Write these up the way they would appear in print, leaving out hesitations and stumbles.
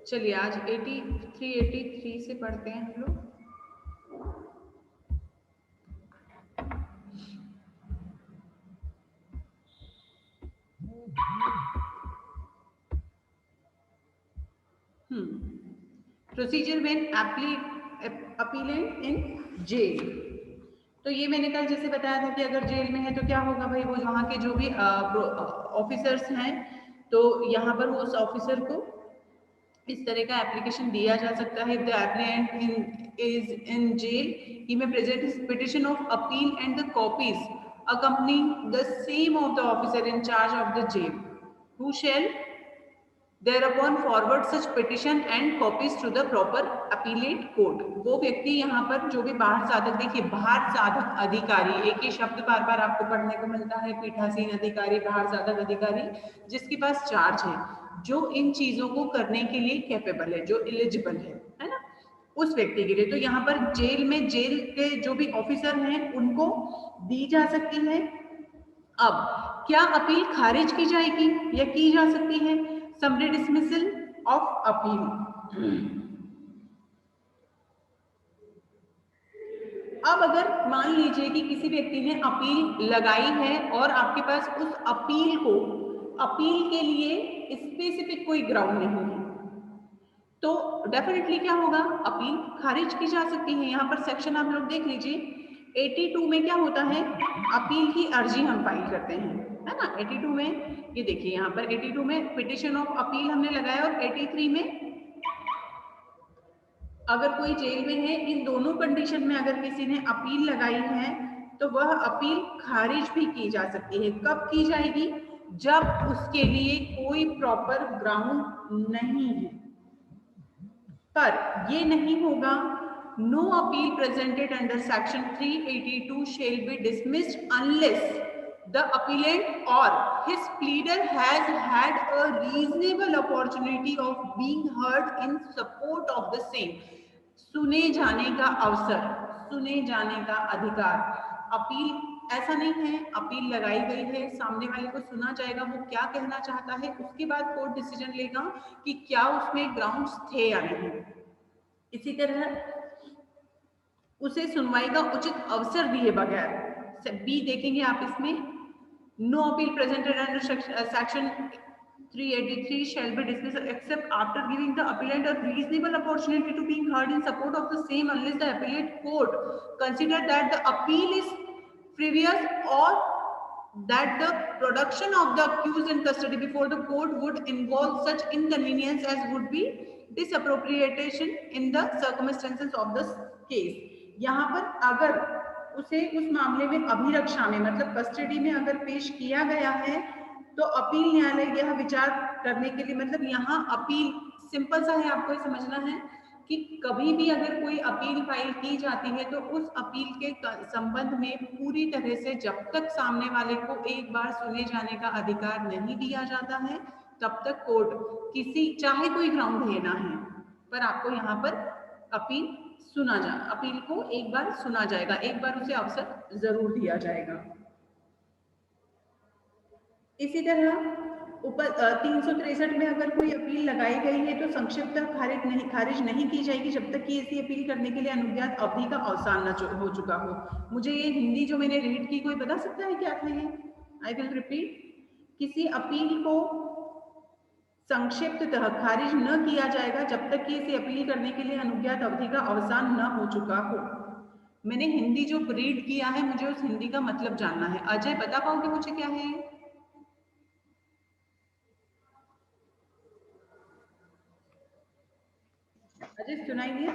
चलिए आज 83 से पढ़ते हैं हम लोग। Procedure when appellant in jail. तो ये मैंने कल जैसे बताया था कि अगर जेल में है तो क्या होगा भाई, वो वहाँ के जो भी ऑफिसर्स हैं तो यहाँ पर वो उस ऑफिसर को इस तरह का एप्लीकेशन दिया जा सकता है। The applicant is in jail he may present his petition of appeal and the copies accompanying the same of the officer in charge of the jail who shall thereupon forward such petition and copies to the proper appellate court। वो व्यक्ति यहाँ पर जो भी बाहर साधक, देखिए बाहर साधक अधिकारी, एक ही शब्द बार बार आपको पढ़ने को मिलता है, पीठासीन अधिकारी, बाहर साधक अधिकारी, जिसके पास चार्ज है, जो इन चीजों को करने के लिए कैपेबल है, जो एलिजिबल है ना, उस व्यक्ति के लिए। तो यहाँ पर जेल में जेल के जो भी ऑफिसर हैं उनको दी जा सकती है। अब क्या अपील खारिज की जाएगी या की जा सकती है? Summary dismissal of appeal. अब अगर मान लीजिए कि किसी व्यक्ति ने अपील लगाई है और आपके पास उस अपील को, अपील के लिए स्पेसिफिक कोई ग्राउंड नहीं है, तो डेफिनेटली क्या होगा, अपील खारिज की जा सकती है। यहाँ पर सेक्शन आप लोग देख लीजिए, 82 में क्या होता है, अपील की अर्जी हम फाइल करते हैं, है ना। 82 में ये देखिए, यहाँ पर 82 में पिटिशन ऑफ अपील हमने लगाया और 83 में अगर कोई जेल में है, इन दोनों कंडीशन में अगर किसी ने अपील लगाई है तो वह अपील खारिज भी की जा सकती है। कब की जाएगी? जब उसके लिए कोई प्रॉपर ग्राउंड नहीं है। पर ये नहीं होगा, no appeal presented under section 382 shall be dismissed unless the appellant or his pleader has had a reasonable opportunity of being heard in support of the same। सुने जाने का अवसर, सुने जाने का अधिकार। अपील ऐसा नहीं है, अपील लगाई गई है, सामने वाले को सुना जाएगा, वो क्या कहना चाहता है, उसके बाद कोर्ट डिसीजन लेगा कि क्या उसमें ग्राउंड्स थे या नहीं। इसी तरह उसे सुनवाई का उचित अवसर दिए बगैर, बी देखेंगे आप इसमें, no appeal presented under section 383 shall be dismissed except after giving the appellant a reasonable opportunity to being heard in support of the same unless the appellate court consider that the appeal is frivolous or that the production of the accused in custody before the court would involve such inconvenience as would be disappropriation in the circumstances of the case। यहाँ पर अगर उसे उस मामले में अभिरक्षा में, मतलब कस्टडी में अगर पेश किया गया है तो अपील न्यायालय यह विचार करने के लिए, मतलब यहाँ अपील सिंपल सा है, आपको समझना है कि कभी भी अगर कोई अपील फाइल की जाती है तो उस अपील के संबंध में पूरी तरह से जब तक सामने वाले को एक बार सुने जाने का अधिकार नहीं दिया जाता है तब तक कोर्ट किसी, चाहे कोई ग्राउंड है ना है, पर आपको यहाँ पर अपील सुना जा, अपील को एक बार सुना जाएगा, एक बार उसे अवसर जरूर दिया जाएगा। इसी तरह ऊपर 363 में अगर कोई अपील लगाई गई है तो संक्षिप्त खारिज नहीं की जाएगी जब तक कि ऐसी अपील करने के लिए अनुज्ञात अवधि का अवसान न हो चुका हो। मुझे ये हिंदी जो मैंने रीड की, कोई बता सकता है क्या था ये? आई विल रिपीट, किसी अपील को संक्षिप्ततः खारिज न किया जाएगा जब तक कि इसे अपील करने के लिए अनुज्ञात अवधि का अवसान न हो चुका हो। मैंने हिंदी जो रीड किया है, मुझे उस हिंदी का मतलब जानना है। अजय बता पाओगे मुझे क्या है? अजय सुनाई दिया?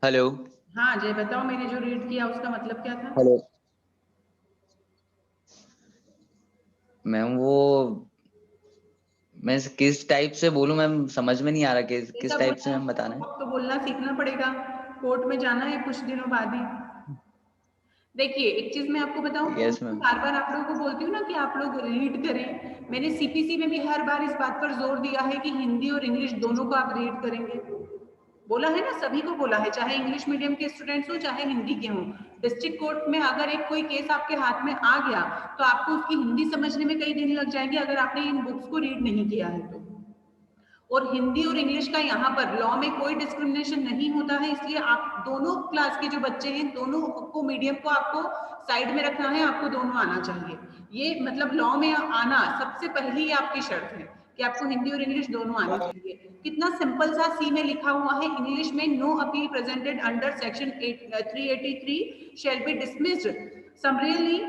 हेलो। हाँ अजय बताओ, मैंने जो रीड किया उसका मतलब क्या था? हेलो मैम, वो मैं किस टाइप से बोलूं मैम, समझ में नहीं आ रहा किस टाइप से मैम बताना है। तो बोलना सीखना पड़ेगा, कोर्ट में जाना है कुछ दिनों बाद ही। देखिए एक चीज मैं आपको बताऊं, यस मैम। बार बार आप लोगों को बोलती हूँ ना कि आप लोग रीड करें। मैंने सीपीसी में भी हर बार इस बात पर जोर दिया है कि हिंदी और इंग्लिश दोनों को आप रीड करेंगे। बोला है ना, सभी को बोला है, चाहे इंग्लिश मीडियम के स्टूडेंट्स हो चाहे हिंदी के हों। डिस्ट्रिक्ट कोर्ट में अगर एक कोई केस आपके हाथ में आ गया तो आपको उसकी हिंदी समझने में कई दिन लग जाएंगे अगर आपने इन बुक्स को रीड नहीं किया है तो। और हिंदी और इंग्लिश का यहाँ पर लॉ में कोई डिस्क्रिमिनेशन नहीं होता है, इसलिए आप दोनों क्लास के जो बच्चे हैं दोनों को मीडियम को आपको साइड में रखना है, आपको दोनों आना चाहिए। ये मतलब लॉ में आना सबसे पहली आपकी शर्त है कि आपको हिंदी और इंग्लिश दोनों आनी चाहिए। कितना सिंपल सा सी में लिखा हुआ है इंग्लिश में, no appeal presented under section 383 shall be dismissed summarily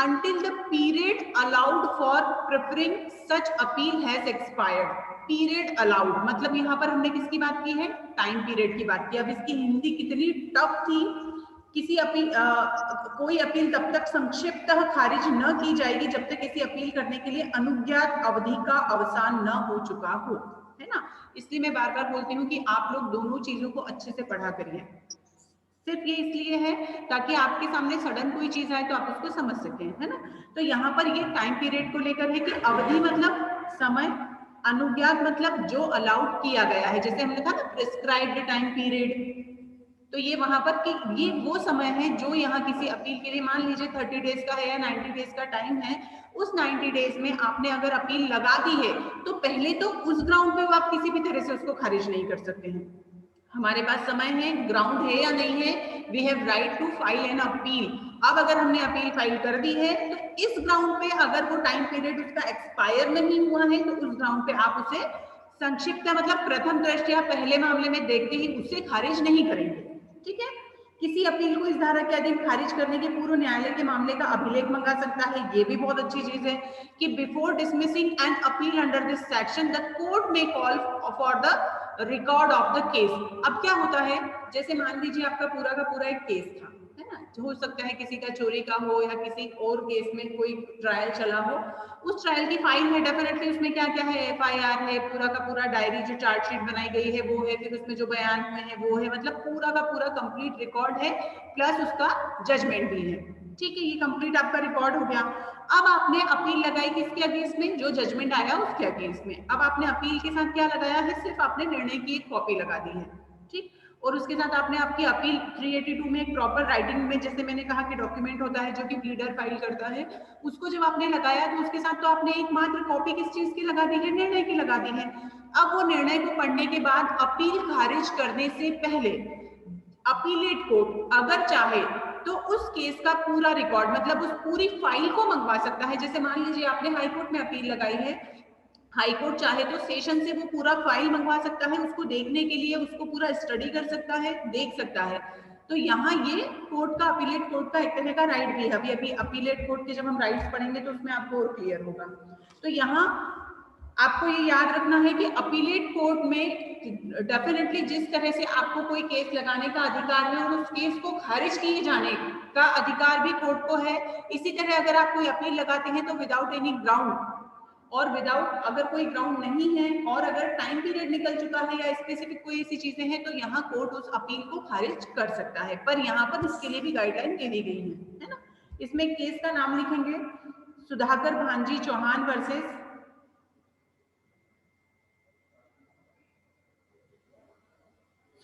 until the period allowed for preferring such appeal has expired। Period allowed मतलब यहाँ पर हमने किसकी बात की है, टाइम पीरियड की बात की। अब इसकी हिंदी कितनी टफ थी, किसी अपील कोई अपील तब तक संक्षिप्त खारिज न की जाएगी जब तक किसी अपील करने के लिए अनुज्ञात अवधि का अवसान न हो चुका हो, है ना। इसलिए मैं बार बार बोलती हूँ कि आप लोग दोनों चीजों को अच्छे से पढ़ा करिए। सिर्फ ये इसलिए है ताकि आपके सामने सडन कोई चीज आए तो आप उसको समझ सकें, है ना। तो यहाँ पर ये टाइम पीरियड को लेकर है कि अवधि मतलब समय, अनुज्ञात मतलब जो अलाउड किया गया है, जैसे हमने कहा ना प्रिस्क्राइब्ड टाइम पीरियड, तो ये वहां पर कि ये वो समय है जो यहाँ किसी अपील के लिए मान लीजिए 30 डेज का है या 90 डेज का टाइम है, उस 90 डेज में आपने अगर अपील लगा दी है तो पहले तो उस ग्राउंड पे आप किसी भी तरह से उसको खारिज नहीं कर सकते हैं। हमारे पास समय है, ग्राउंड है या नहीं है, we have right to file an appeal. अब अगर हमने अपील फाइल कर दी है तो इस ग्राउंड पे अगर वो टाइम पीरियड उसका एक्सपायर नहीं हुआ है तो उस ग्राउंड पे आप उसे संक्षिप्त मतलब प्रथम दृष्टया पहले मामले में देखते ही उसे खारिज नहीं करेंगे, ठीक है। किसी अपील को इस धारा के अधीन खारिज करने के पूर्व न्यायालय के मामले का अभिलेख मंगा सकता है। ये भी बहुत अच्छी चीज है कि before dismissing an appeal under this section the court में call for the record of the case. अब क्या होता है, जैसे मान लीजिए आपका पूरा का पूरा एक केस था, है ना, हो सकता है किसी का चोरी का हो या किसी और केस में कोई ट्रायल चला हो, उस ट्रायल की फाइल है, डेफिनेटली उसमें क्या क्या है, एफआईआर है, पूरा का पूरा डायरी जो चार्जशीट बनाई गई है वो है, फिर उसमें जो बयान हुए हैं वो है, मतलब पूरा का पूरा कंप्लीट रिकॉर्ड है, प्लस उसका जजमेंट भी है, ठीक है। ये कंप्लीट आपका रिकॉर्ड हो गया। अब आपने अपील लगाई किसके अगेंस्ट में, जो जजमेंट आया उसके अगेंस्ट में। अब आपने अपील के साथ क्या लगाया है, सिर्फ आपने निर्णय की एक कॉपी लगा दी है, ठीक। और उसके साथ आपने आपकी अपील 382 में एक प्रॉपर राइटिंग में, जैसे मैंने कहा कि डॉक्यूमेंट होता है जो कि प्लीडर फाइल करता है, उसको जब आपने लगाया तो उसके साथ तो आपने एकमात्र कॉपी किस चीज की लगा दी है, निर्णय की लगा दी है। अब वो निर्णय को पढ़ने के बाद अपील खारिज करने से पहले अपीलेट कोर्ट अगर चाहे तो उस केस का पूरा रिकॉर्ड मतलब उस पूरी फाइल को मंगवा सकता है। जैसे मान लीजिए आपने हाई कोर्ट में अपील लगाई है, हाई कोर्ट चाहे तो सेशन से वो पूरा फाइल मंगवा सकता है, उसको देखने के लिए उसको पूरा स्टडी कर सकता है, देख सकता है। तो यहाँ ये कोर्ट का, अपीलेट कोर्ट का एक तरह का राइट भी है। अभी अभी अपीलेट कोर्ट के जब हम राइट्स पढ़ेंगे तो उसमें आपको और क्लियर होगा। तो यहाँ आपको ये याद रखना है कि अपीलेट कोर्ट में डेफिनेटली जिस तरह से आपको कोई केस लगाने का अधिकार है और उस केस को खारिज किए जाने का अधिकार भी कोर्ट को है, इसी तरह अगर आप कोई अपील लगाते हैं तो विदाउट एनी ग्राउंड और विदाउट अगर कोई ग्राउंड नहीं है और अगर टाइम पीरियड निकल चुका है या स्पेसिफिक कोई ऐसी चीजें हैं तो यहाँ कोर्ट उस अपील को खारिज कर सकता है। पर यहाँ पर इसके लिए भी गाइडलाइन दे दी गई है ना। इसमें केस का नाम लिखेंगे Sudhakar Bhanji Chauhan versus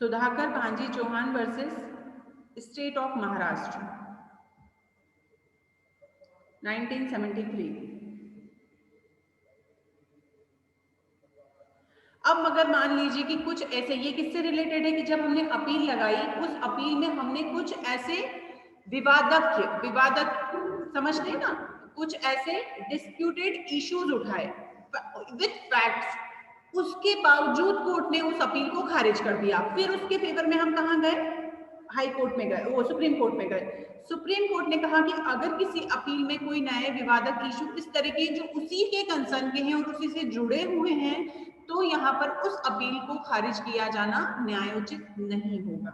Sudhakar Bhanji Chauhan versus state of Maharashtra 1973। अब मगर मान लीजिए कि कुछ ऐसे, ये किससे रिलेटेड है कि जब हमने अपील लगाई उस अपील में हमने कुछ ऐसे विवादक समझते हैं ना, कुछ ऐसे डिस्प्यूटेड इश्यूज उठाए विद फैक्ट्स, उसके बावजूद कोर्ट ने उस अपील को खारिज कर दिया। फिर उसके फेवर में हम कहाँ गए, हाई कोर्ट में गए, वो सुप्रीम कोर्ट में गए। सुप्रीम कोर्ट ने कहा कि अगर किसी अपील में कोई नए विवादक इशू इस तरह के जो उसी के कंसर्न के हैं और उसी से जुड़े हुए हैं तो यहाँ पर उस अपील को खारिज किया जाना न्यायोचित नहीं होगा।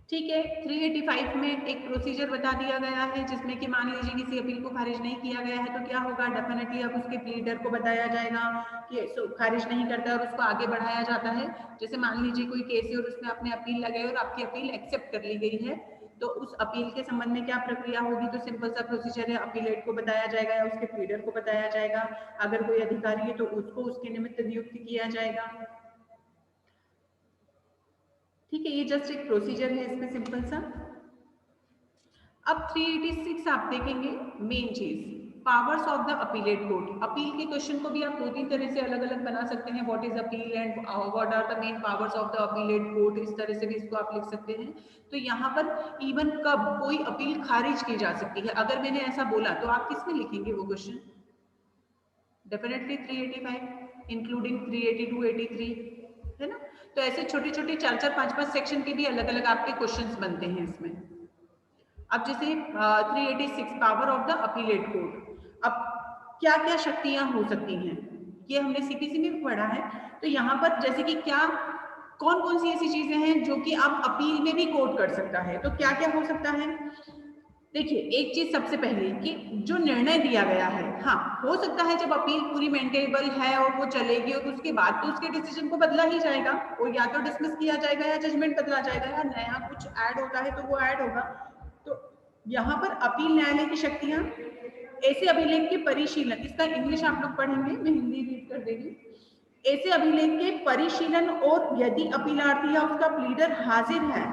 ठीक है। 385 में एक प्रोसीजर बता दिया गया है जिसमें कि मान लीजिए किसी अपील को खारिज नहीं किया गया है तो क्या होगा, डेफिनेटली अब उसके प्लीडर को बताया जाएगा कि खारिज नहीं करता और उसको आगे बढ़ाया जाता है। जैसे मान लीजिए कोई केस है और उसमें आपने अपील लगाई और आपकी अपील एक्सेप्ट कर ली गई है तो उस अपील के संबंध में क्या प्रक्रिया होगी, तो सिंपल सा प्रोसीजर है, अपीलेट को बताया जाएगा या उसके प्लीडर को बताया जाएगा, अगर कोई अधिकारी है तो उसको उसके निमित्त नियुक्त किया जाएगा। ठीक है, ये जस्ट एक प्रोसीजर है इसमें सिंपल सा। अब 386 आप देखेंगे, मेन चीज powers of the appellate court. Appeal के क्वेश्चन को भी आप दो तीन तरह से अलग अलग बना सकते हैं, what is appeal and what are the main powers of the appellate court, इस तरह से भी इसको आप लिख सकते हैं। तो यहाँ पर इवन कब कोई अपील खारिज की जा सकती है, अगर मैंने ऐसा बोला तो आप किस में लिखेंगे वो क्वेश्चन, डेफिनेटली 385 इंक्लूडिंग 382, 83, है ना। तो ऐसे छोटे छोटे 4-4, 5-5 सेक्शन के भी अलग अलग आपके क्वेश्चंस बनते हैं इसमें। अब जैसे 386 power of the appellate court, अब क्या क्या शक्तियां हो सकती हैं, ये हमने सीपीसी में भी पढ़ा है। तो यहाँ पर जैसे कि क्या कौन कौन सी ऐसी चीजें हैं जो कि आप अपील में भी कोर्ट कर सकता है, तो क्या क्या हो सकता है। देखिए, एक चीज सबसे पहले कि जो निर्णय दिया गया है, हाँ हो सकता है जब अपील पूरी मेंटेनेबल है और वो चलेगी और उसके बाद तो उसके डिसीजन को बदला ही जाएगा, वो या तो डिसमिस किया जाएगा या जजमेंट बदला जाएगा या नया कुछ ऐड होता है तो वो ऐड होगा। तो यहाँ पर अपील न्यायालय की शक्तियां, ऐसे अभिलेख के परिशीलन, इसका इंग्लिश आप लोग पढ़ेंगे, मैं हिंदी रीड कर देगी। ऐसे अभिलेख के परिशीलन और यदि अपीलार्थी या उसका प्लीडर हाजिर है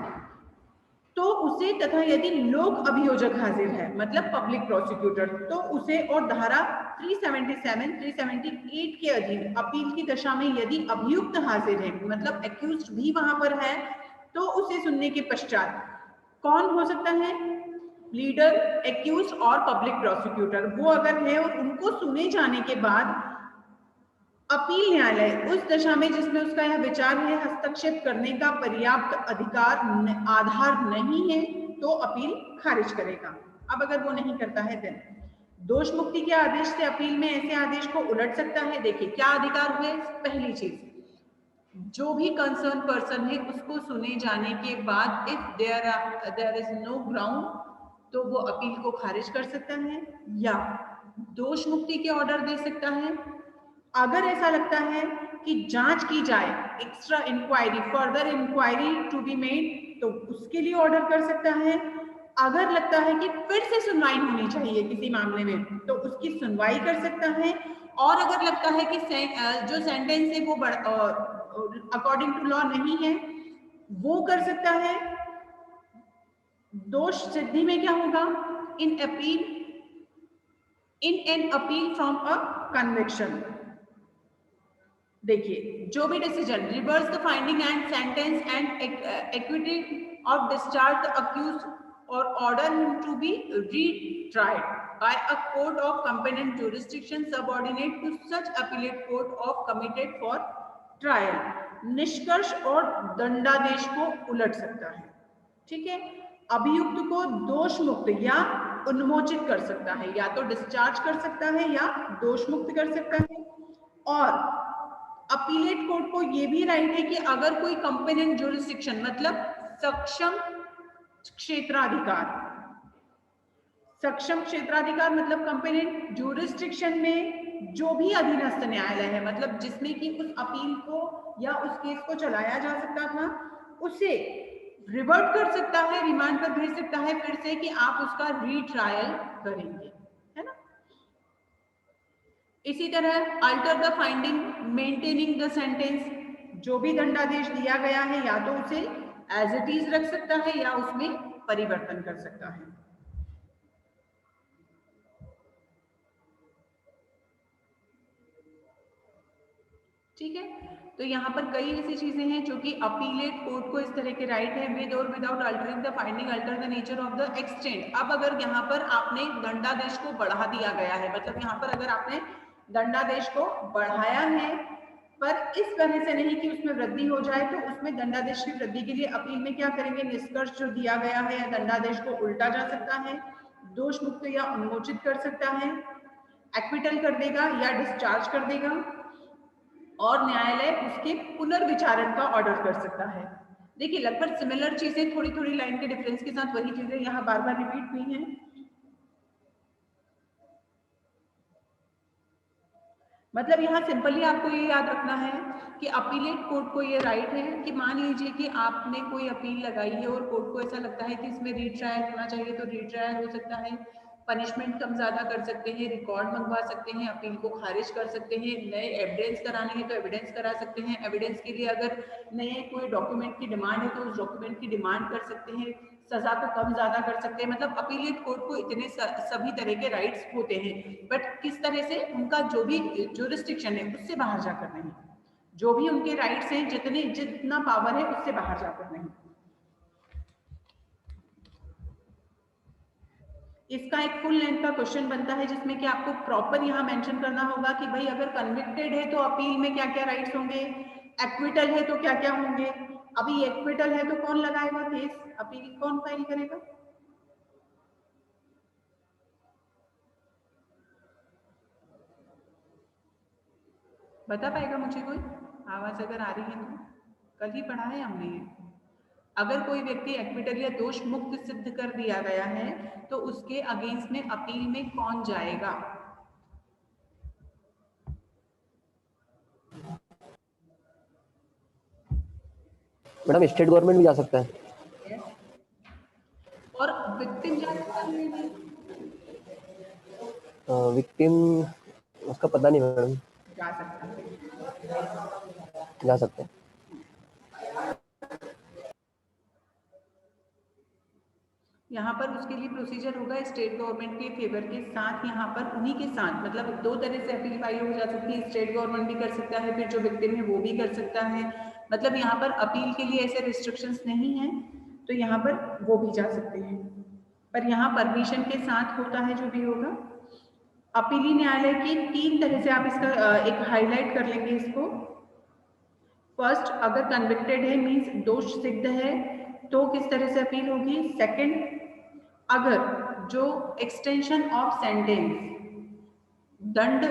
तो उसे, तथा यदि लोक अभियोजक हाजिर है मतलब पब्लिक प्रोसिक्यूटर, तो उसे, और धारा 377, 378 के अधीन अपील की दशा में यदि अभियुक्त हाजिर है मतलब एक्यूज्ड भी वहां पर है, तो उसे सुनने के पश्चात कौन हो सकता है, लीडर, एक्यूज और पब्लिक प्रोसिक्यूटर, वो अगर है और उनको सुने जाने के बाद अपील न्यायालय उस दशा में जिसमें उसका यह विचार है हस्तक्षेप करने का पर्याप्त अधिकार आधार नहीं है तो अपील खारिज करेगा। अब अगर वो नहीं करता है देन दोष मुक्ति के आदेश से अपील में ऐसे आदेश को उलट सकता है। देखिए क्या अधिकार हुए, पहली चीज जो भी कंसर्न पर्सन है उसको सुने जाने के बाद if there is no ground तो वो अपील को खारिज कर सकता है या दोष मुक्ति के ऑर्डर दे सकता है। अगर ऐसा लगता है कि जांच की जाए, extra inquiry, further inquiry to be made, तो उसके लिए ऑर्डर कर सकता है। अगर लगता है कि फिर से सुनवाई होनी चाहिए किसी मामले में तो उसकी सुनवाई कर सकता है। और अगर लगता है कि जो सेंटेंस है वो अकॉर्डिंग टू लॉ नहीं है वो कर सकता है। दोष सिद्धि में क्या होगा, in an appeal from a conviction. देखिए जो भी decision reverse the finding and sentence and equity of discharge the accused or order him to be retried by a court of competent jurisdiction subordinate to such appellate court of committed for trial, निष्कर्ष और दंडादेश को उलट सकता है। ठीक है, अभियुक्त को दोष मुक्त या उन्मोचित कर सकता है, या तो डिस्चार्ज कर सकता है या दोष मुक्त कर सकता है। और अपीलेट कोर्ट को यह भी राइट है कि अगर कोई कंपेटेंट ज्यूरिसडिक्शन मतलब सक्षम क्षेत्राधिकार, सक्षम क्षेत्राधिकार मतलब कंपेटेंट ज्यूरिसडिक्शन में जो भी अधीनस्थ न्यायालय है मतलब जिसने की उस अपील को या उस केस को चलाया जा सकता था उसे रिवर्ट कर सकता है, रिमांड पर भेज सकता है फिर से कि आप उसका रीट्रायल करेंगे, है ना। इसी तरह alter the finding maintaining the sentence, जो भी दंडादेश दिया गया है या तो उसे एज इट इज रख सकता है या उसमें परिवर्तन कर सकता है। ठीक है, तो यहाँ पर कई ऐसी चीजें हैं जो कि अपीलेट कोर्ट को इस तरह के राइट है विद और without altering the finding alter the nature of the extent. अब अगर यहाँ पर आपने दंडादेश को बढ़ा दिया गया है मतलब यहाँ पर अगर आपने दंडादेश को बढ़ाया है पर इस तरह से नहीं कि उसमें वृद्धि हो जाए, तो उसमें दंडादेश की वृद्धि के लिए अपील में क्या करेंगे, निष्कर्ष जो दिया गया है या दंडादेश को उल्टा जा सकता है, दोष मुक्त या उन्मोचित कर सकता है, एक्विटल कर देगा या डिस्चार्ज कर देगा और न्यायालय उसके पुनर्विचारण का ऑर्डर कर सकता है। देखिए लगभग सिमिलर चीजें थोड़ी थोड़ी लाइन के डिफरेंस के साथ वही चीजें यहाँ बार बार रिपीट हुई हैं। मतलब यहाँ सिंपली आपको ये याद रखना है कि अपीलेट कोर्ट को ये राइट है कि मान लीजिए कि आपने कोई अपील लगाई है और कोर्ट को ऐसा लगता है कि इसमें रीट्रायल होना चाहिए, तो रीट्रायल हो सकता है, पनिशमेंट कम ज्यादा कर सकते हैं, रिकॉर्ड मंगवा सकते हैं, अपील को खारिज कर सकते हैं, नए एविडेंस कराने हैं तो एविडेंस करा सकते हैं, एविडेंस के लिए अगर नए कोई डॉक्यूमेंट की डिमांड है तो उस डॉक्यूमेंट की डिमांड कर सकते हैं, सजा को कम ज्यादा कर सकते हैं। मतलब अपीलेट कोर्ट को इतने सभी तरह के राइट्स होते हैं, बट किस तरह से उनका जो भी ज्यूरिस्डिक्शन है उससे बाहर जाकर नहीं, जो भी उनके राइट्स हैं जितना पावर है उससे बाहर जाकर नहीं। इसका एक फुल लेंथ का क्वेश्चन बनता है जिसमें कि आपको प्रॉपर यहाँ मेंशन करना होगा कि भाई अगर कन्विक्टेड है तो अपील में क्या क्या राइट्स होंगे, एक्विटल है तो क्या क्या होंगे। अभी एक्विटल है तो कौन लगाएगा केस, अपील कौन फाइल करेगा? बता पाएगा मुझे कोई? आवाज अगर आ रही है तो, कल ही पढ़ा है हमने ये। अगर कोई व्यक्ति एक्विटल या दोष मुक्त सिद्ध कर दिया गया है तो उसके अगेंस्ट में अपील में कौन जाएगा? मैडम स्टेट गवर्नमेंट भी जा सकता है। yes. और विक्टिम जा सकता है नहीं? विक्टिम उसका पता नहीं मैडम। जा सकता है, जा सकते हैं। यहाँ पर उसके लिए प्रोसीजर होगा स्टेट गवर्नमेंट के फेवर के साथ, यहाँ पर उन्हीं के साथ, मतलब दो तरह से अपील फाइल हो जा सकती है, स्टेट गवर्नमेंट भी कर सकता है, फिर जो विक्टिम है वो भी कर सकता है। मतलब यहाँ पर अपील के लिए ऐसे रिस्ट्रिक्शंस नहीं है, तो यहाँ पर वो भी जा सकते हैं, पर यहाँ परमिशन के साथ होता है जो भी होगा। अपीली न्यायालय की तीन तरह से आप इसका एक हाईलाइट कर लेंगे इसको। फर्स्ट, अगर कन्विक्टेड है मीन्स दोष सिद्ध है तो किस तरह से अपील होगी। सेकंड, अगर जो एक्सटेंशन ऑफ सेंटेंस, दंड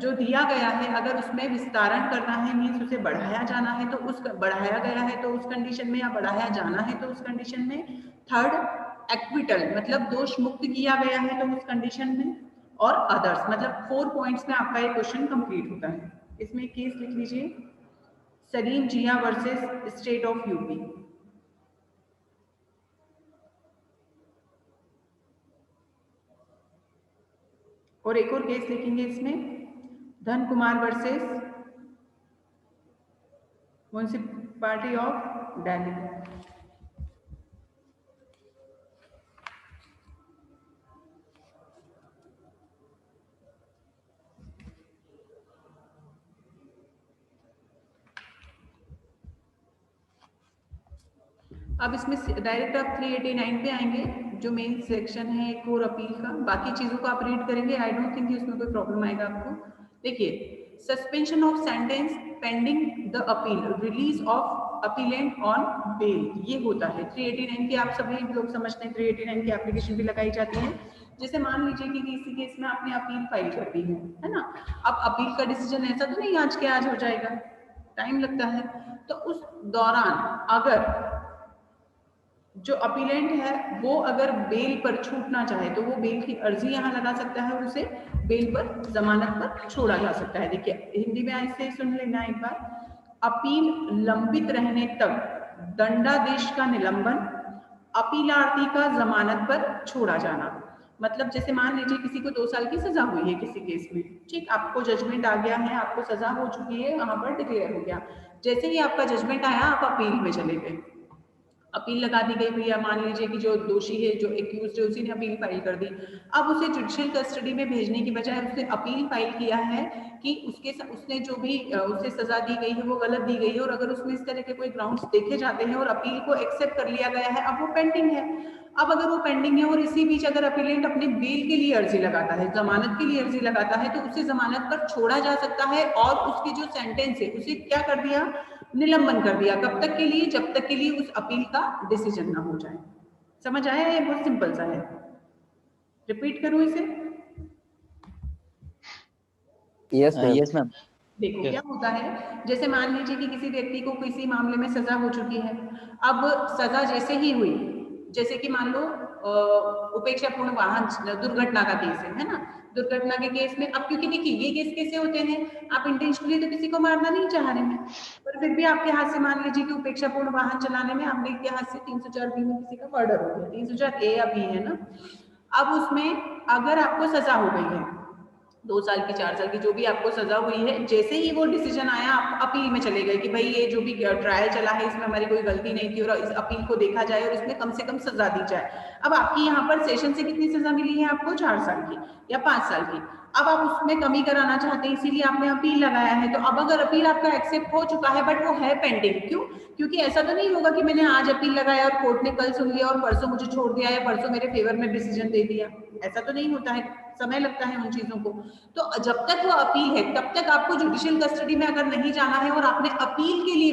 जो दिया गया है अगर उसमें विस्तारण करना है मीन्स उसे बढ़ाया जाना है तो उस बढ़ाया गया है तो उस कंडीशन में, या बढ़ाया जाना है तो उस कंडीशन में। थर्ड, एक्विटल मतलब दोष मुक्त किया गया है तो उस कंडीशन में। और अदर्स, मतलब 4 पॉइंट्स में आपका ये क्वेश्चन कंप्लीट होता है। इसमें केस लिख लीजिए, सलीम जिया वर्सेस स्टेट ऑफ यूपी। और एक और केस लिखेंगे इसमें, Dhan Kumar versus municipality of Delhi. अब इसमें डायरेक्ट आप 389 पे आएंगे जो मेन सेक्शन है कोर अपील का। बाकी चीजों को आप रीड करेंगे, आई डोंट थिंक उसमें कोई प्रॉब्लम आएगा आपको। देखिए, suspension of sentence pending the appeal, release of appellant on bail, ये होता है 389 की। आप सभी लोग समझते हैं 389 की एप्लीकेशन भी लगाई जाती है। जैसे मान लीजिए कि किसी केस में आपने अपील फाइल कर दी है ना, अब अपील का डिसीजन ऐसा तो नहीं आज के आज हो जाएगा, टाइम लगता है। तो उस दौरान अगर जो अपीलेंट है वो अगर बेल पर छूटना चाहे तो वो बेल की अर्जी यहाँ लगा सकता है और उसे बेल पर, जमानत पर छोड़ा जा सकता है। देखिए हिंदी में ऐसे सुन लेना एक बार, अपील लंबित रहने तक दंडादेश का निलंबन, अपीलार्थी का जमानत पर छोड़ा जाना। मतलब जैसे मान लीजिए किसी को 2 साल की सजा हुई है किसी केस में, ठीक, आपको जजमेंट आ गया है, आपको सजा हो चुकी है, वहां पर डिक्लेयर हो गया। जैसे ही आपका जजमेंट आया आप अपील में चले गए, अपील लगा दी गई भैया, मान लीजिए कि जो दोषी है, जो एक्यूज्ड है, उसी ने अपील फाइल कर दी। अब उसे जुडिशियल कस्टडी में भेजने की बजाय उसने अपील फाइल किया है कि उसने जो भी उसे सजा दी गई है वो गलत दी गई है, और अगर उसमें इस तरह के कोई ग्राउंड्स देखे जाते हैं और अपील को एक्सेप्ट कर लिया गया है, अब वो पेंडिंग है। अब अगर वो पेंडिंग है और इसी बीच अगर अपीलेंट अपने बेल के लिए अर्जी लगाता है, जमानत के लिए अर्जी लगाता है, तो उसे जमानत पर छोड़ा जा सकता है और उसकी जो सेंटेंस है उसे क्या कर दिया, निलंबन कर दिया। कब तक के लिए? जब तक के लिए उस अपील का डिसीजन ना हो जाए। समझ आया? ये बहुत सिंपल सा है, रिपीट करूं इसे? Yes ma'am. देखो क्या होता है, जैसे मान लीजिए कि किसी व्यक्ति को किसी मामले में सजा हो चुकी है। अब सजा जैसे ही हुई, जैसे कि मान लो उपेक्षापूर्ण वाहन दुर्घटना का केस है ना, दुर्घटना के केस में। अब क्योंकि देखिए ये केस कैसे होते हैं, आप इंटेंशनली तो किसी को मारना नहीं चाह रहे हैं, पर फिर भी आपके हाथ से मान लीजिए कि उपेक्षापूर्ण वाहन चलाने में आपके हाथ से 304 बी में किसी का मर्डर हो गया, 304 ए या बी है ना। अब उसमें अगर आपको सजा हो गई है 2 साल की 4 साल की जो भी आपको सजा हुई है, जैसे ही वो डिसीजन आया आप अपील में चले गए कि भाई ये जो भी ट्रायल चला है इसमें हमारी कोई गलती नहीं थी और इस अपील को देखा जाए और इसमें कम से कम सजा दी जाए। अब आपकी यहाँ पर सेशन से कितनी सजा मिली है आपको, 4 साल की या 5 साल की। अब आप उसमें कमी कराना चाहते हैं इसीलिए आपने अपील लगाया है। तो अब अगर अपील आपका एक्सेप्ट हो चुका है बट वो है पेंडिंग, क्यों? क्योंकि ऐसा तो नहीं होगा कि मैंने आज अपील लगाया और कोर्ट ने कल सुन लिया और परसों मुझे छोड़ दिया या परसों मेरे फेवर में डिसीजन दे दिया, ऐसा तो नहीं होता है, समय लगता है उन चीजों को। तो जब तक वो अपील है तब तक आपको जुडिशियल कस्टडी में अगर नहीं जाना है और आपने अपील के लिए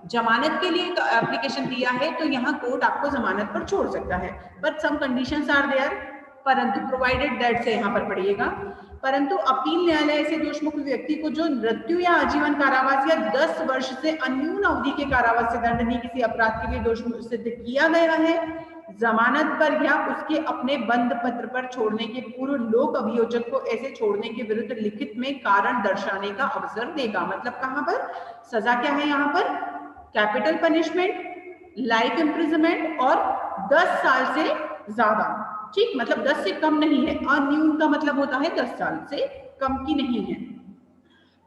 जमानत के लिए एप्लीकेशन दिया है तो यहाँ कोर्ट आपको जमानत पर छोड़ सकता है, but some conditions are there, परंतु प्रोवाइडेड दैट से यहाँ पर पढ़िएगा। परंतु अपील न्यायालय से दोषमुक्त व्यक्ति को जो मृत्यु या आजीवन कारावास या 10 वर्ष से अन्यून अवधि के कारावास से दंडनीय किसी अपराध के लिए दोष सिद्ध किया गया है, जमानत पर या उसके अपने बंद पत्र पर छोड़ने के पूर्व लोक अभियोजक को ऐसे छोड़ने के विरुद्ध लिखित में कारण दर्शाने का अवसर देगा। मतलब कहां पर सजा क्या है, यहाँ पर कैपिटल पनिशमेंट, लाइफ इम्प्रिजनमेंट और 10 साल से ज्यादा, ठीक, मतलब 10 से कम नहीं है, अन्यून का मतलब होता है 10 साल से कम की नहीं है।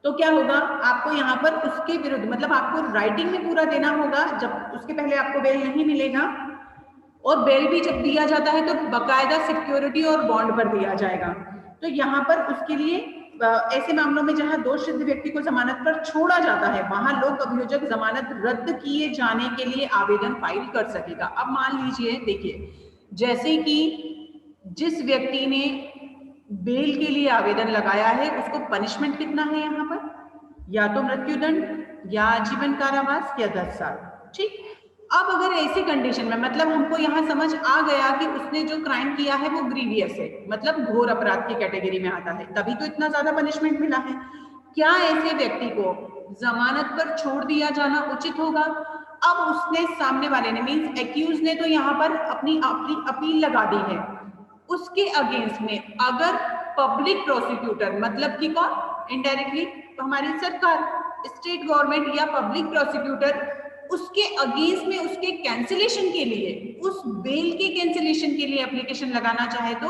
तो क्या होगा, आपको यहाँ पर उसके विरुद्ध मतलब आपको राइटिंग में पूरा देना होगा, जब उसके पहले आपको बेल नहीं मिलेगा, और बेल भी जब दिया जाता है तो बकायदा सिक्योरिटी और बॉन्ड पर दिया जाएगा। तो यहाँ पर उसके लिए ऐसे मामलों में जहां दोष सिद्ध व्यक्ति को जमानत पर छोड़ा जाता है वहां लोक अभियोजक जमानत रद्द किए जाने के लिए आवेदन फाइल कर सकेगा। अब मान लीजिए, देखिए जैसे कि जिस व्यक्ति ने बेल के लिए आवेदन लगाया है उसको पनिशमेंट कितना है यहाँ पर, या तो मृत्युदंड या आजीवन कारावास या 10 साल, ठीक। अब अगर ऐसी कंडीशन में मतलब हमको यहाँ समझ आ गया कि उसने जो क्राइम किया है वो ग्रीवियस है, मतलब घोर अपराध की कैटेगरी में आता है, तभी तो इतना ज्यादा पनिशमेंट मिला है। क्या ऐसे व्यक्ति को जमानत पर छोड़ दिया जाना उचित होगा? अब उसने सामने वाले ने मीन्स एक्यूज ने तो यहाँ पर अपनी अपील लगा दी है, उसके अगेंस्ट में अगर पब्लिक प्रोसिक्यूटर मतलब कि कौन, इनडायरेक्टली हमारी सरकार, स्टेट गवर्नमेंट या पब्लिक प्रोसिक्यूटर उसके अगेंस्ट में उसके कैंसिलेशन के लिए, उस बेल के कैंसिलेशन के लिए एप्लीकेशन लगाना चाहे तो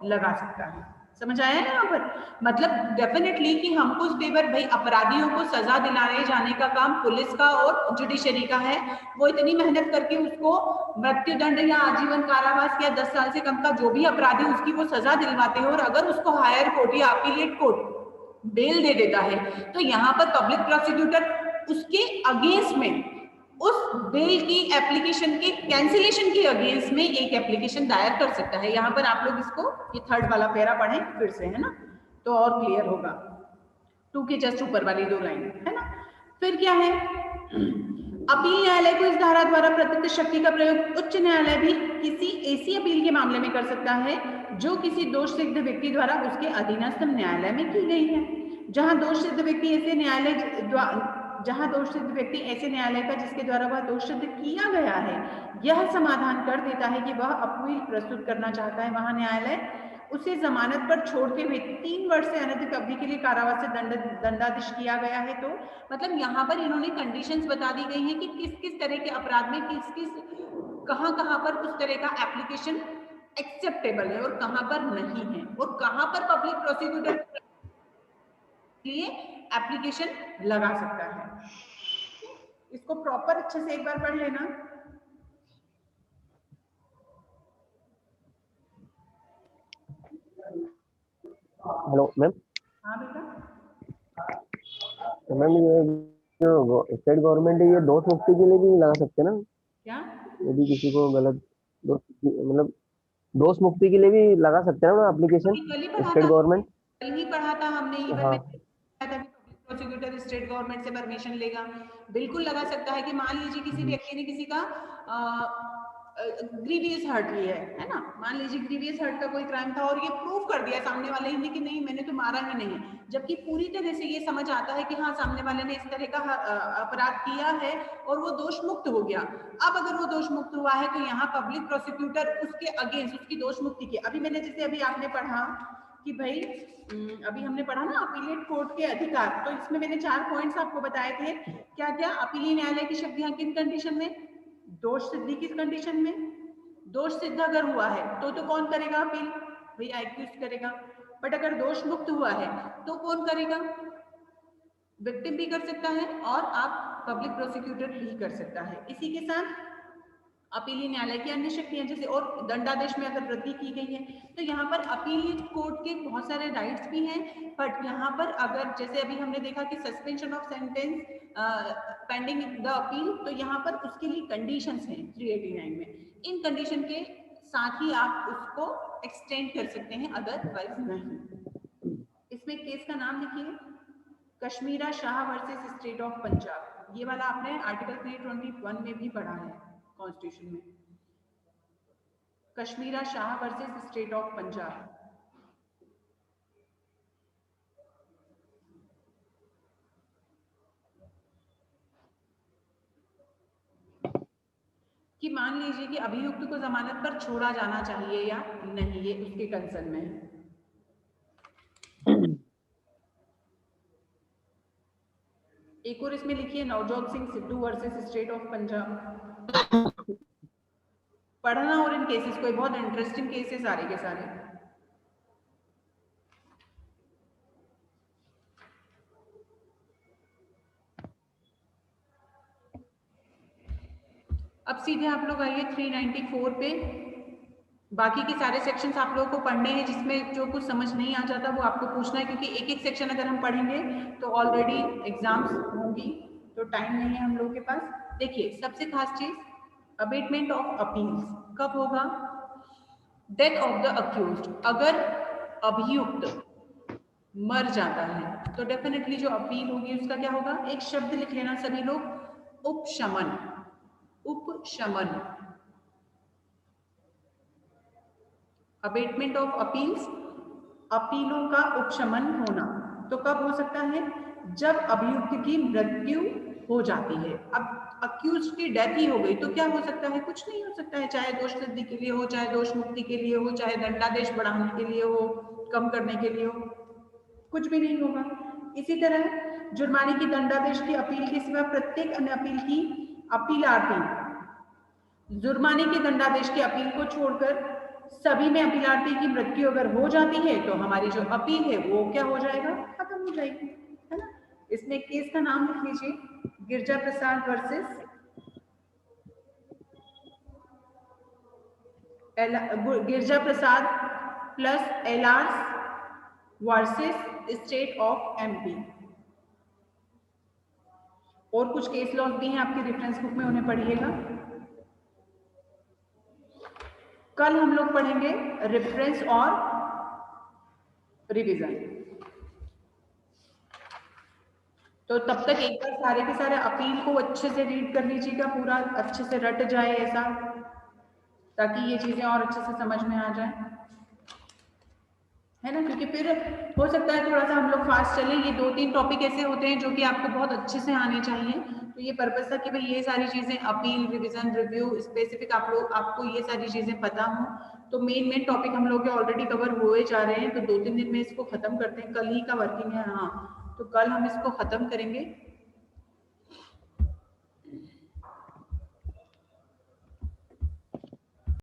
लगा सकता है। समझ आया ना यहाँ पर? मतलब डेफिनेटली कि हमको उस पेपर भाई अपराधियों को सजा दिलाने जाने का काम पुलिस का और जुडिशरी का है, वो इतनी मेहनत करके उसको मृत्युदंड या आजीवन कारावास या 10 साल से कम का जो भी अपराधी उसकी वो सजा दिलवाते हैं, और अगर उसको हायर कोर्ट या अपीलेट कोर्ट बेल दे देता है तो यहाँ पर पब्लिक प्रोसिक्यूटर उसके अगेंस्ट में उस बेल की एप्लीकेशन के कैंसिलेशन के अगेंस्ट में एक एप्लीकेशन दायर कर सकता है। यहाँ पर आप लोग इसको ये 3rd वाला पैरा पढ़ें फिर से, है ना, तो और क्लियर होगा। 2 के जस्ट ऊपर वाली 2 लाइन, है ना। फिर क्या है, अपील न्यायालय को इस धारा द्वारा प्रदत्त शक्ति का प्रयोग उच्च न्यायालय भी किसी ऐसी अपील के मामले में कर सकता है जो किसी दोष सिद्ध व्यक्ति द्वारा उसके अधीनस्थ न्यायालय में की गई है। जहां दोष सिद्ध व्यक्ति ऐसे न्यायालय का जिसके द्वारा वह दोष सिद्ध किया गया है यह समाधान कर देता है कि वह अपील प्रस्तुत करना चाहता है, वहां न्यायालय उसे जमानत पर छोड़ते हुए 3 वर्ष से अनधिक अवधि के लिए कारावास से दंडादेश किया गया है। तो मतलब यहाँ पर इन्होंने कंडीशंस बता दी गई हैं कि किस किस तरह के अपराध में किस किस कहाँ पर उस तरह का एप्लीकेशन एक्सेप्टेबल है और कहाँ पर नहीं है, और कहाँ पर पब्लिक प्रोसिक्यूटर लिए एप्लीकेशन लगा सकता है। इसको प्रॉपर अच्छे से एक बार पढ़ लेना। Hello ma'am. हाँ बेटा। तो मैम ये जो स्टेट गवर्नमेंट है ये दोष मुक्ति के लिए भी लगा सकते हैं ना? क्या? यदि किसी को गलत मतलब दोष मुक्ति के लिए भी लगा सकते हैं ना एप्लीकेशन स्टेट गवर्नमेंट? कल ही पढ़ा था हमने, इवन हाँ। पब्लिक प्रोसिक्यूटर स्टेट गवर्नमेंट से परमिशन लेगा, बिल्कुल लगा सकता है कि मान लीजिए किसी व्यक्ति ने किसी का ग्रीवियस हर्ट लिया है ना, मान लीजिए ग्रीवियस हर्ट का कोई क्राइम था और ये प्रूव कर दिया सामने वाले ने कि नहीं मैंने तो मारा ही नहीं, जबकि पूरी तरह से ये समझ आता है कि हाँ सामने वाले ने इस तरह का अपराध किया है और वो दोष मुक्त हो गया। अब अगर वो दोष मुक्त हुआ है तो यहाँ पब्लिक प्रोसिक्यूटर उसके अगेंस्ट उसकी दोष मुक्ति के, अभी मैंने जैसे अभी आपने पढ़ा कि भाई अभी हमने पढ़ा ना अपीलेट कोर्ट के अधिकार, तो इसमें मैंने 4 पॉइंट्स आपको बताए थे। क्या क्या? अपीलीय न्यायालय की शक्ति यहाँ किन कंडीशन में? दोष सिद्धि किस कंडीशन में? दोष सिद्ध अगर हुआ है तो कौन करेगा अपील? भाई एक्यूज करेगा। बट अगर दोष मुक्त हुआ है तो कौन करेगा? विक्टिम भी कर सकता है और आप पब्लिक प्रोसिक्यूटर भी कर सकता है। इसी के साथ अपीलीय न्यायालय की अन्य शक्तियां जैसे, और दंडादेश में अगर वृद्धि की गई है तो यहाँ पर अपील कोर्ट के बहुत सारे राइट्स भी हैं। बट यहाँ पर अगर जैसे अभी हमने देखा कि suspension of sentence pending the appeal, तो यहाँ पर उसके लिए कंडीशंस हैं 389 में। इन कंडीशन के साथ ही आप उसको एक्सटेंड कर सकते हैं, अदरवाइज नहीं। इसमें केस का नाम लिखिए, Kashmira Shah versus state of Punjab. ये वाला आपने आर्टिकल 321 में भी पढ़ा है कॉन्स्टिट्यूशन में, Kashmira Shah versus state of Punjab. कि मान लीजिए कि अभियुक्त को जमानत पर छोड़ा जाना चाहिए या नहीं, ये उसके कंसर्न में है। एक और इसमें लिखिए, Navjot Singh Sidhu versus state of Punjab. पढ़ना और इन केसेस को, बहुत इंटरेस्टिंग केसेस सारे के सारे। अब सीधे आप लोग आइए 394 पे। बाकी के सारे सेक्शंस आप लोगों को पढ़ने हैं, जिसमें जो कुछ समझ नहीं आ जाता वो आपको पूछना है, क्योंकि एक एक सेक्शन अगर हम पढ़ेंगे तो ऑलरेडी एग्जाम्स होंगी, तो टाइम नहीं है हम लोग के पास। देखिए, सबसे खास चीज अबेटमेंट ऑफ अपील्स कब होगा? Death of the accused. अगर अभियुक्त मर जाता है तो डेफिनेटली जो अपील होगी उसका क्या होगा? एक शब्द लिख लेना सभी लोग, उपशमन। उपशमन, अबेटमेंट ऑफ अपील्स, अपीलों का उपशमन होना। तो कब हो सकता है? जब अभियुक्त की मृत्यु हो जाती है। अब अक्यूज की डेथ ही हो गई तो क्या हो सकता है? कुछ नहीं हो सकता है, चाहे दोष सिद्धि के लिए हो, चाहे दोष मुक्ति के लिए हो, चाहे दंडादेश बढ़ाने के लिए हो, कम करने के लिए हो, कुछ भी नहीं होगा। इसी तरह जुर्माने की दंडादेश की अपील के सिवा प्रत्येक अन्य अपील की अपीलार्थी, जुर्माने के दंडादेश की अपील को छोड़कर सभी में अपीलार्थी की मृत्यु अगर हो जाती है तो हमारी जो अपील है वो क्या हो जाएगा? खत्म हो जाएगी, है ना। इसमें केस का नाम लिख लीजिए, गिरजा प्रसाद वर्सेस गिरजा प्रसाद प्लस एलार्स वर्सेस स्टेट ऑफ एमपी। और कुछ केस लॉज भी हैं आपके रेफरेंस बुक में, उन्हें पढ़िएगा। कल हम लोग पढ़ेंगे रेफरेंस और रिवीजन। तो तब तक एक बार सारे के सारे अपील को अच्छे से रीड कर लीजिएगा, पूरा अच्छे से रट जाए ऐसा, ताकि ये चीजें और अच्छे से समझ में आ जाए, है ना। क्योंकि फिर हो सकता है थोड़ा सा हम लोग फास्ट चलें। ये 2-3 टॉपिक ऐसे होते हैं जो कि आपको बहुत अच्छे से आने चाहिए। तो ये पर्पस था कि भाई ये सारी चीजें, अपील, रिवीजन, रिव्यू, स्पेसिफिक आपको ये सारी चीजें पता हो। तो मेन टॉपिक हम लोग के ऑलरेडी कवर हुए जा रहे हैं, तो 2-3 दिन में इसको खत्म करते हैं। कल ही का वर्किंग है, हाँ, तो कल हम इसको खत्म करेंगे।